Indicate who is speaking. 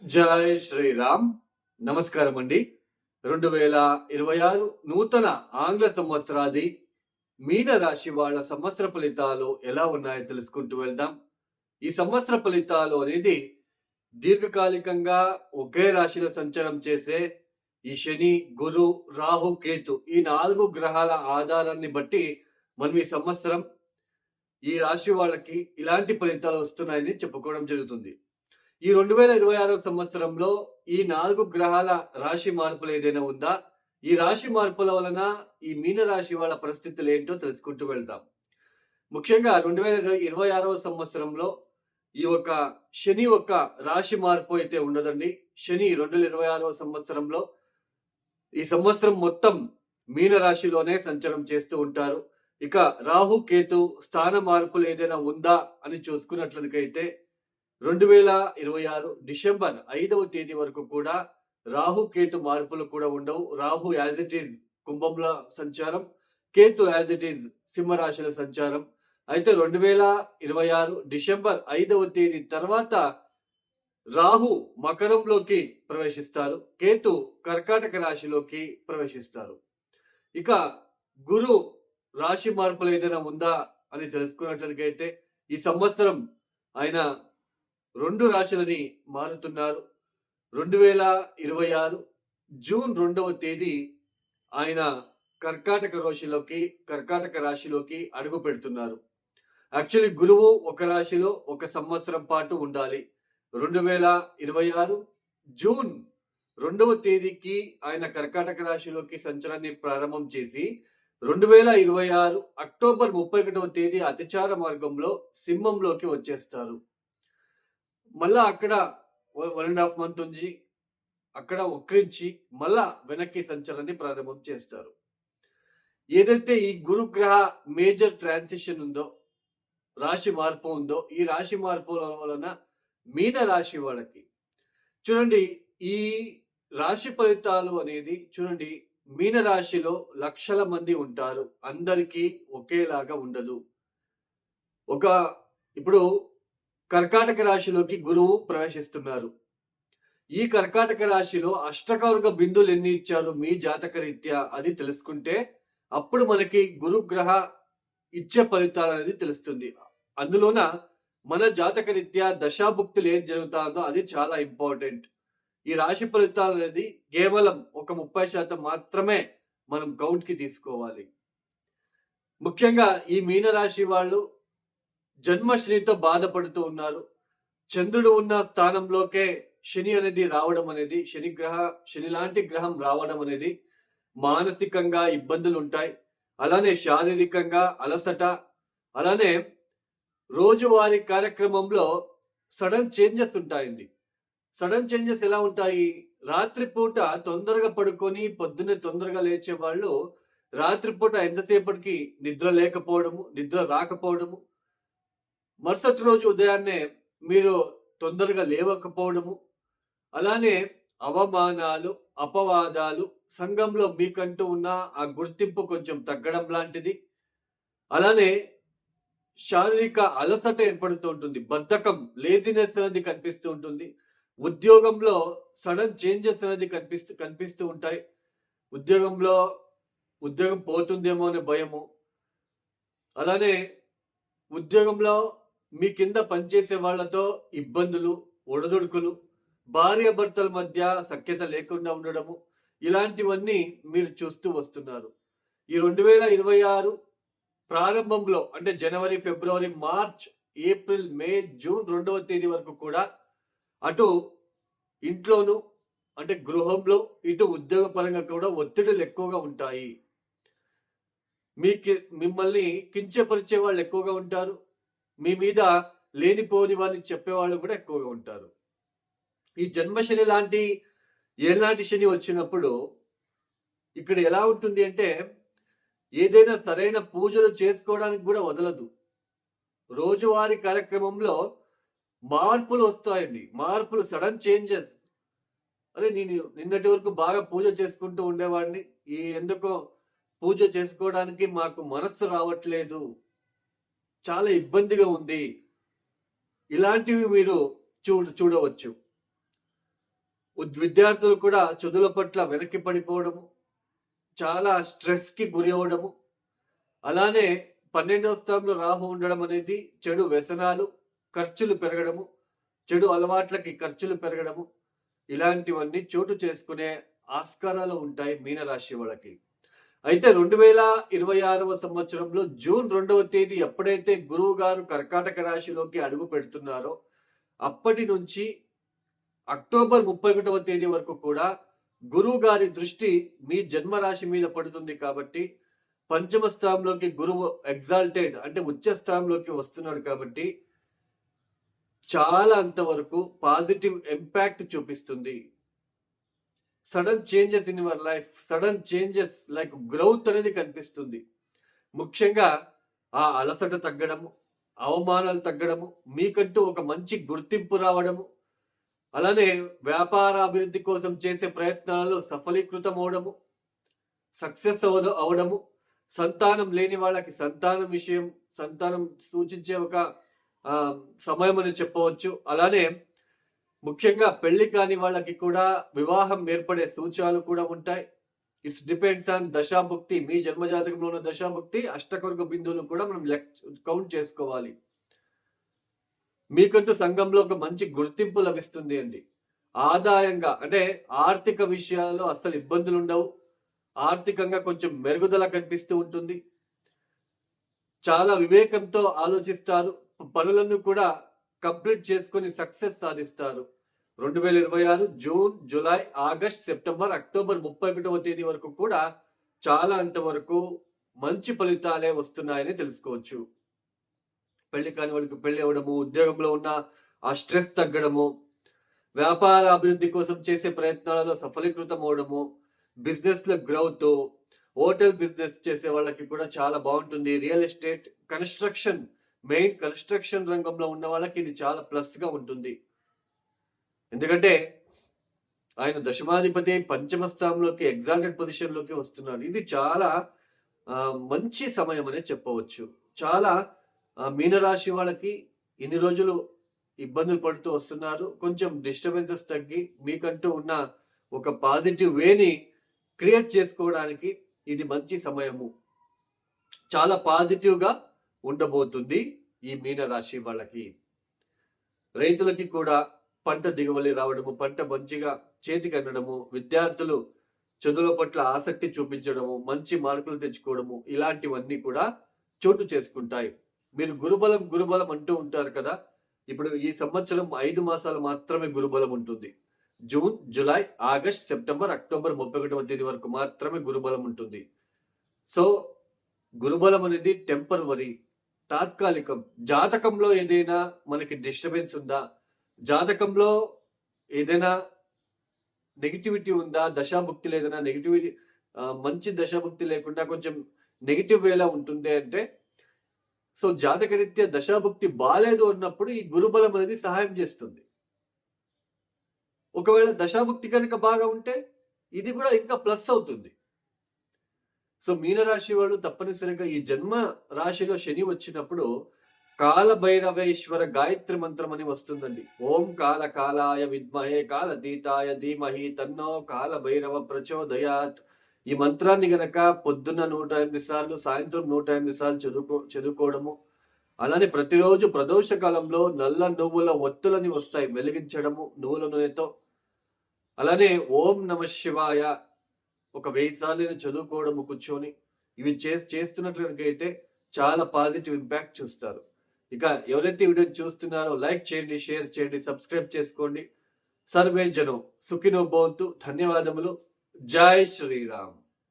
Speaker 1: జై శ్రీరామ్. నమస్కారం అండి. 2026 నూతన ఆంగ్ల సంవత్సరాది మీన రాశి వాళ్ళ సంవత్సర ఫలితాలు ఎలా ఉన్నాయో తెలుసుకుంటూ వెళ్దాం. ఈ సంవత్సర ఫలితాలు అనేది దీర్ఘకాలికంగా ఒకే రాశిలో సంచారం చేసే ఈ శని, గురు, రాహు, కేతు ఈ 4 గ్రహాల ఆధారాన్ని బట్టి మనం ఈ సంవత్సరం ఈ రాశి వాళ్ళకి ఇలాంటి ఫలితాలు వస్తున్నాయని చెప్పుకోవడం జరుగుతుంది. ఈ 2026 సంవత్సరంలో ఈ 4 గ్రహాల రాశి మార్పులు ఏదైనా ఉందా? ఈ రాశి మార్పుల వలన ఈ మీన రాశి వాళ్ళ పరిస్థితులు ఏంటో తెలుసుకుంటూ వెళ్తాం. ముఖ్యంగా 2026 సంవత్సరంలో ఈ శని రాశి మార్పు అయితే ఉండదండి. శని 2026 సంవత్సరంలో ఈ సంవత్సరం మొత్తం మీన రాశిలోనే సంచారం చేస్తూ ఉంటారు. ఇక రాహు, కేతు స్థాన మార్పులు ఏదైనా ఉందా అని చూసుకున్నట్లయితే 2026 డిసెంబర్ 5వ తేదీ వరకు కూడా రాహు, కేతు మార్పులు కూడా ఉండవు. రాహు యాజ్ ఇట్ ఈజ్ కుంభంలో సంచారం, కేతు యాజ్ ఇట్ ఈజ్ సింహరాశిలో సంచారం. అయితే 2026 డిసెంబర్ 5వ తేదీ తర్వాత రాహు మకరంలోకి ప్రవేశిస్తారు, కేతు కర్కాటక రాశిలోకి ప్రవేశిస్తారు. ఇక గురు రాశి మార్పులు ఏదైనా ఉందా అని తెలుసుకున్నట్లయితే ఈ సంవత్సరం ఆయన 2 రాశులని మారుతున్నారు. 2026 జూన్ 2వ తేదీ ఆయన కర్కాటక రాశిలోకి అడుగు పెడుతున్నారు. యాక్చువల్లీ గురువు ఒక రాశిలో ఒక సంవత్సరం పాటు ఉండాలి. 2026 జూన్ 2వ తేదీకి ఆయన కర్కాటక రాశిలోకి సంచారాన్ని ప్రారంభం చేసి 2026 అక్టోబర్ 31వ తేదీ అతిచార మార్గంలో సింహంలోకి వచ్చేస్తారు. మళ్ళా అక్కడ 1.5 మంత్ ఉంచి అక్కడ వక్రించి మళ్ళా వెనక్కి సంచారాన్ని ప్రారంభం చేస్తారు. ఏదైతే ఈ గురుగ్రహ మేజర్ ట్రాన్సిషన్ ఉందో, రాశి మార్పు ఉందో, ఈ రాశి మార్పు వలన మీన రాశి వాళ్ళకి చూడండి, ఈ రాశి ఫలితాలు అనేది చూడండి, మీన రాశిలో లక్షల మంది ఉంటారు. అందరికీ ఒకేలాగా ఉండదు. ఇప్పుడు కర్కాటక రాశిలోకి గురువు ప్రవేశిస్తున్నారు. ఈ కర్కాటక రాశిలో అష్టకవర్గ బిందువులు ఎన్ని ఇచ్చారు మీ జాతక రీత్యా అది తెలుసుకుంటే అప్పుడు మనకి గురుగ్రహ ఇచ్చే ఫలితాలు అనేది తెలుస్తుంది. అందులోన మన జాతక రీత్యా దశాభుక్తులు ఏం జరుగుతుందో అది చాలా ఇంపార్టెంట్. ఈ రాశి ఫలితాలు అనేది కేవలం ఒక 30% మాత్రమే మనం కౌంట్ కి తీసుకోవాలి. ముఖ్యంగా ఈ మీన రాశి వాళ్ళు జన్మశనితో బాధపడుతూ ఉన్నారు. చంద్రుడు ఉన్న స్థానంలోకే శని అనేది రావడం అనేది, శని లాంటి గ్రహం రావడం అనేది మానసికంగా ఇబ్బందులు ఉంటాయి. అలానే శారీరకంగా అలసట, అలానే రోజువారీ కార్యక్రమంలో సడన్ చేంజెస్ ఉంటాయండి. సడన్ చేంజెస్ ఎలా ఉంటాయి? రాత్రిపూట తొందరగా పడుకొని పొద్దున్నే తొందరగా లేచే వాళ్ళు రాత్రిపూట ఎంతసేపటికి నిద్ర లేకపోవడము, నిద్ర రాకపోవడము, మరుసటి రోజు ఉదయాన్నే మీరు తొందరగా లేవకపోవడము, అలానే అవమానాలు, అపవాదాలు, సంఘంలో మీకంటూ ఉన్న ఆ గుర్తింపు కొంచెం తగ్గడం లాంటిది, అలానే శారీరక అలసట ఏర్పడుతూ ఉంటుంది, బద్ధకం, లేజినెస్ అనేది కనిపిస్తూ ఉంటుంది. ఉద్యోగంలో సడన్ చేంజెస్ అనేది కనిపిస్తూ ఉంటాయి. ఉద్యోగం పోతుందేమో అనే భయము, అలానే ఉద్యోగంలో మీ కింద పనిచేసే వాళ్లతో ఇబ్బందులు, ఒడదొడుకులు, భార్యాభర్తల మధ్య సఖ్యత లేకుండా ఉండడము, ఇలాంటివన్నీ మీరు చూస్తూ వస్తున్నారు. ఈ 2026 ప్రారంభంలో అంటే జనవరి, ఫిబ్రవరి, మార్చ్, ఏప్రిల్, మే, జూన్ 2వ తేదీ వరకు కూడా అటు ఇంట్లోనూ అంటే గృహంలో, ఇటు ఉద్యోగ పరంగా కూడా ఒత్తిడులు ఎక్కువగా ఉంటాయి. మిమ్మల్ని కించపరిచే వాళ్ళు ఎక్కువగా ఉంటారు. మీ మీద లేనిపోని వారిని చెప్పేవాళ్ళు కూడా ఎక్కువగా ఉంటారు. ఈ జన్మశని లాంటి ఏలాంటి శని వచ్చినప్పుడు ఇక్కడ ఎలా ఉంటుంది అంటే ఏదైనా సరైన పూజలు చేసుకోవడానికి కూడా వదలదు. రోజువారీ కార్యక్రమంలో మార్పులు వస్తాయండి. మార్పులు, సడన్ చేంజెస్. అరే నేను నిన్నటి వరకు బాగా పూజ చేసుకుంటూ ఉండేవాడిని, ఎందుకో పూజ చేసుకోవడానికి మాకు మనస్సు రావట్లేదు, చాలా ఇబ్బందిగా ఉంది. ఇలాంటివి మీరు చూడవచ్చు. విద్యార్థులు కూడా చదువుల పట్ల వెనక్కి పడిపోవడము, చాలా స్ట్రెస్‌కి గురి అవ్వడము, అలానే 12వ స్థానంలో రాహు ఉండడం అనేది చెడు వ్యసనాలు, ఖర్చులు పెరగడము, చెడు అలవాట్లకి ఖర్చులు పెరగడము, ఇలాంటివన్నీ చోటు చేసుకునే ఆస్కారాలు ఉంటాయి మీనరాశి వాళ్ళకి. అయితే 2026వ సంవత్సరంలో జూన్ 2వ తేదీ ఎప్పుడైతే గురువు గారు కర్కాటక రాశిలోకి అడుగు పెడుతున్నారో అప్పటి నుంచి అక్టోబర్ 31వ తేదీ వరకు కూడా గురువు గారి దృష్టి మీ జన్మరాశి మీద పడుతుంది కాబట్టి పంచమ స్థానంలోకి గురువు ఎగ్జాల్టెడ్ అంటే ఉచ్చ స్థానంలోకి వస్తున్నాడు కాబట్టి చాలా అంతవరకు పాజిటివ్ ఇంపాక్ట్ చూపిస్తుంది. Sudden changes in your life, sudden changes like growth అనేది కనిపిస్తుంది. ముఖ్యంగా ఆ అలసట తగ్గడము, అవమానాలు తగ్గడము, మీకంటూ ఒక మంచి గుర్తింపు రావడము, అలానే వ్యాపార అభివృద్ధి కోసం చేసే ప్రయత్నాలలో సఫలీకృతం అవడము, సక్సెస్ అవడము, సంతానం లేని వాళ్ళకి సంతానం సూచించే ఒక సమయం అని చెప్పవచ్చు. అలానే ముఖ్యంగా పెళ్లి కాని వాళ్ళకి కూడా వివాహం ఏర్పడే సూచనలు కూడా ఉంటాయి. ఇట్స్ డిపెండ్స్ ఆన్ దశాభుక్తి. మీ జన్మజాతకంలో ఉన్న దశాభుక్తి అష్టకర్గ బిందువులు కూడా మనం కౌంట్ చేసుకోవాలి. మీకంటూ సంఘంలో ఒక మంచి గుర్తింపు లభిస్తుంది అండి. ఆదాయంగా అంటే ఆర్థిక విషయాల్లో అస్సలు ఇబ్బందులు ఉండవు. ఆర్థికంగా కొంచెం మెరుగుదల కనిపిస్తూ ఉంటుంది. చాలా వివేకంతో ఆలోచిస్తారు. పనులను కూడా కంప్లీట్ చేసుకొని సక్సెస్ సాధిస్తారు. 2026 June, July, August, September, October 31వ తేదీ వరకు కూడా చాలా అంతవరకు మంచి ఫలితాలే వస్తున్నాయని తెలుసుకోవచ్చు. పెళ్లి కాని వాళ్ళకి పెళ్లి అవ్వడము, ఉద్యోగంలో ఉన్న ఆ స్ట్రెస్ తగ్గడము, వ్యాపార అభివృద్ధి కోసం చేసే ప్రయత్నాలలో సఫలీకృతం అవడము, బిజినెస్ లో గ్రోత్, హోటల్ బిజినెస్ చేసే వాళ్ళకి కూడా చాలా బాగుంటుంది. Real estate, construction, main construction రంగంలో ఉన్న వాళ్ళకి ఇది చాలా ప్లస్ గా ఉంటుంది. ఎందుకంటే ఆయన దశమాధిపతి పంచమ స్థానంలోకి ఎగ్జాల్టెడ్ పొజిషన్ లోకి వస్తున్నాడు. ఇది చాలా మంచి సమయం అనే చెప్పవచ్చు. చాలా మీనరాశి వాళ్ళకి ఇన్ని రోజులు ఇబ్బందులు పడుతూ వస్తున్నారు. కొంచెం డిస్టర్బెన్సెస్ తగ్గి మీకంటూ ఉన్న ఒక పాజిటివ్ వేని క్రియేట్ చేసుకోవడానికి ఇది మంచి సమయము. చాలా పాజిటివ్ గా ఉండబోతుంది ఈ మీనరాశి వాళ్ళకి. రైతులకి కూడా పంట దిగుబడి రావడము, పంట మంచిగా చేతికి అందడము, విద్యార్థులు చదువుల పట్ల ఆసక్తి చూపించడము, మంచి మార్కులు తెచ్చుకోవడము, ఇలాంటివన్నీ కూడా చోటు చేసుకుంటాయి. మీరు గురుబలం అంటూ ఉంటారు కదా. ఇప్పుడు ఈ సంవత్సరం 5 మాసాలు మాత్రమే గురుబలం ఉంటుంది. June, July, August, September, October 31వ తేదీ వరకు మాత్రమే గురుబలం ఉంటుంది. సో గురుబలం అనేది టెంపరవరీ, తాత్కాలికం. జాతకంలో ఏదైనా మనకి డిస్టర్బెన్స్ ఉందా, జాతకంలో ఏదైనా నెగిటివిటీ ఉందా, దశాభుక్తిలో ఏదైనా నెగిటివిటీ, మంచి దశాభుక్తి లేకుండా కొంచెం నెగిటివ్ వేలా ఉంటుంది అంటే, సో జాతకరీత్యా దశాభుక్తి బాలేదు అన్నప్పుడు ఈ గురుబలం అనేది సహాయం చేస్తుంది. ఒకవేళ దశాభుక్తి కనుక బాగా ఉంటే ఇది కూడా ఇంకా ప్లస్ అవుతుంది. సో మీనరాశి వాళ్ళు తప్పనిసరిగా ఈ జన్మ రాశిలో శని వచ్చినప్పుడు కాలభైరవేశ్వర గాయత్రి మంత్రం అని వస్తుందండి. ఓం కాల కాలాయ విద్మహే కాలతీతాయ ధీమహి తన్నో కాలభైరవ ప్రచోదయాత్. ఈ మంత్రాన్ని గనక పొద్దున్న 108 సార్లు, సాయంత్రం 108 సార్లు చదువుకోవడము, అలానే ప్రతిరోజు ప్రదోష కాలంలో నల్ల నువ్వుల ఒత్తులని వస్తాయి వెలిగించడము నువ్వుల నూనెతో. అలానే ఓం నమ శివాయ ఒక 1000 సార్లు చదువుకోవడము కూర్చొని, ఇవి చేస్తున్నట్లయితే చాలా పాజిటివ్ ఇంపాక్ట్ చూస్తారు. ఇక ఎవరైతే వీడియో చూస్తున్నారో లైక్ చేయండి, షేర్ చేయండి, సబ్స్క్రైబ్ చేసుకోండి. సర్వే జనం సుఖినో భవంతు. ధన్యవాదములు. జై శ్రీరామ్.